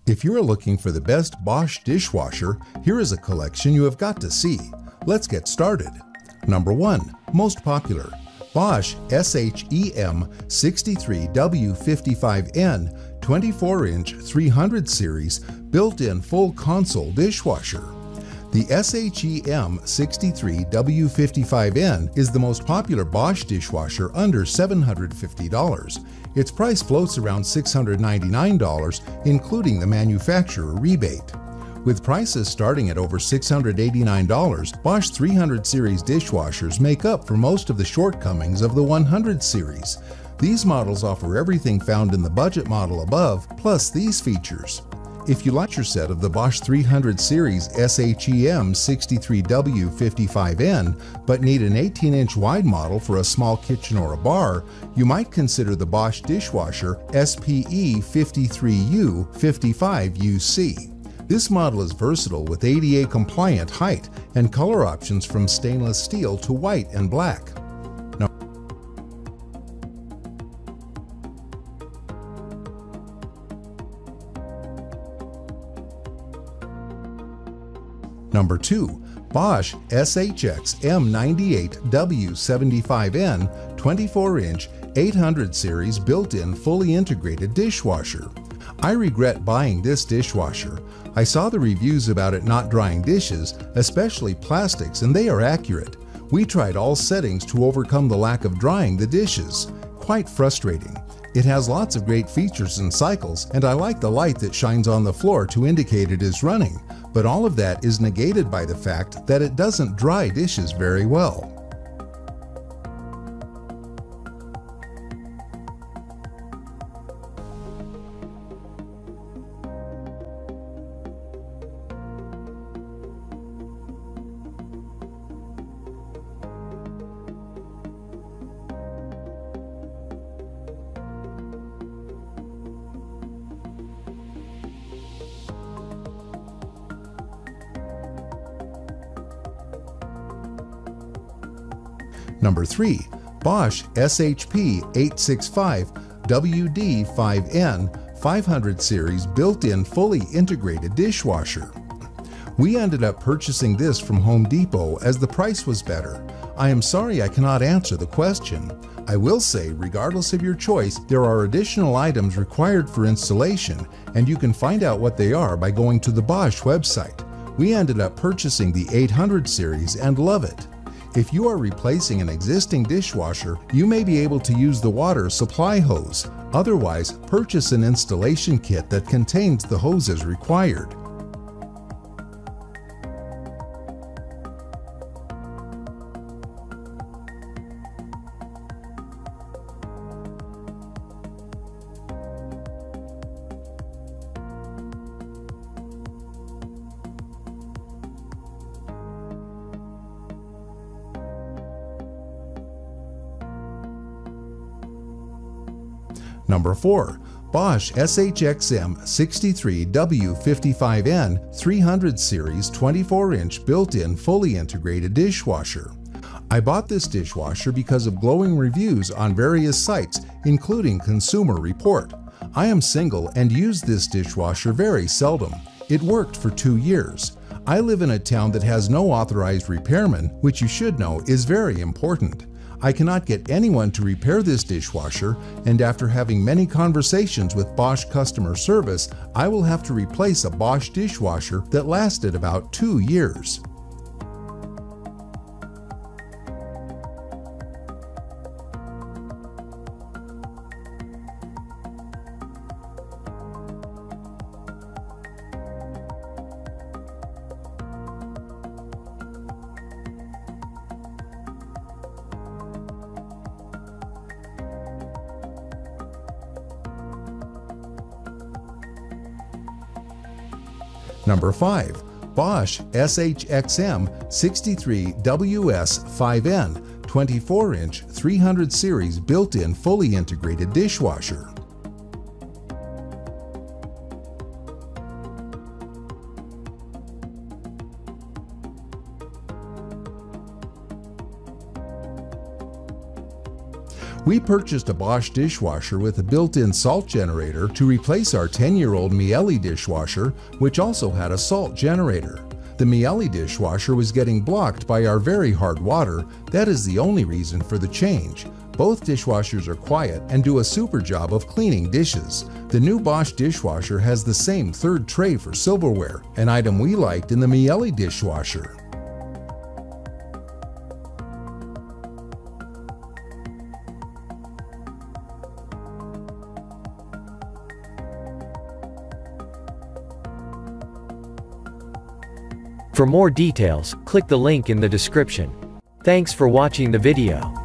If you are looking for the best Bosch dishwasher, here is a collection you have got to see. Let's get started. Number 1. Most popular. Bosch SHEM 63W55N 24-inch 300 series built-in full console dishwasher. The SHEM 63W55N is the most popular Bosch dishwasher under $750. Its price floats around $699, including the manufacturer rebate. With prices starting at over $689, Bosch 300 series dishwashers make up for most of the shortcomings of the 100 series. These models offer everything found in the budget model above, plus these features. If you like your set of the Bosch 300 series SHEM 63W55N but need an 18-inch wide model for a small kitchen or a bar, you might consider the Bosch dishwasher SPE 53U 55UC. This model is versatile with ADA compliant height and color options from stainless steel to white and black. Number 2. Bosch SHX M98W75N 24-inch 800 series built-in fully integrated dishwasher. I regret buying this dishwasher. I saw the reviews about it not drying dishes, especially plastics, and they are accurate. We tried all settings to overcome the lack of drying the dishes. Quite frustrating. It has lots of great features and cycles, and I like the light that shines on the floor to indicate it is running, but all of that is negated by the fact that it doesn't dry dishes very well. Number 3. Bosch SHP 865 WD5N 500 series built-in fully integrated dishwasher. We ended up purchasing this from Home Depot as the price was better. I am sorry I cannot answer the question. I will say, regardless of your choice, there are additional items required for installation, and you can find out what they are by going to the Bosch website. We ended up purchasing the 800 series and love it. If you are replacing an existing dishwasher, you may be able to use the water supply hose. Otherwise, purchase an installation kit that contains the hoses required. Number 4. Bosch SHXM 63W55N 300 series 24-inch built-in fully integrated dishwasher. I bought this dishwasher because of glowing reviews on various sites, including Consumer Report. I am single and use this dishwasher very seldom. It worked for 2 years. I live in a town that has no authorized repairman, which you should know is very important. I cannot get anyone to repair this dishwasher, and after having many conversations with Bosch customer service, I will have to replace a Bosch dishwasher that lasted about 2 years. Number 5. Bosch SHXM 63WS5N 24-inch 300 series built-in fully integrated dishwasher. We purchased a Bosch dishwasher with a built-in salt generator to replace our 10-year-old Miele dishwasher, which also had a salt generator. The Miele dishwasher was getting blocked by our very hard water. That is the only reason for the change. Both dishwashers are quiet and do a super job of cleaning dishes. The new Bosch dishwasher has the same third tray for silverware, an item we liked in the Miele dishwasher. For more details, click the link in the description. Thanks for watching the video.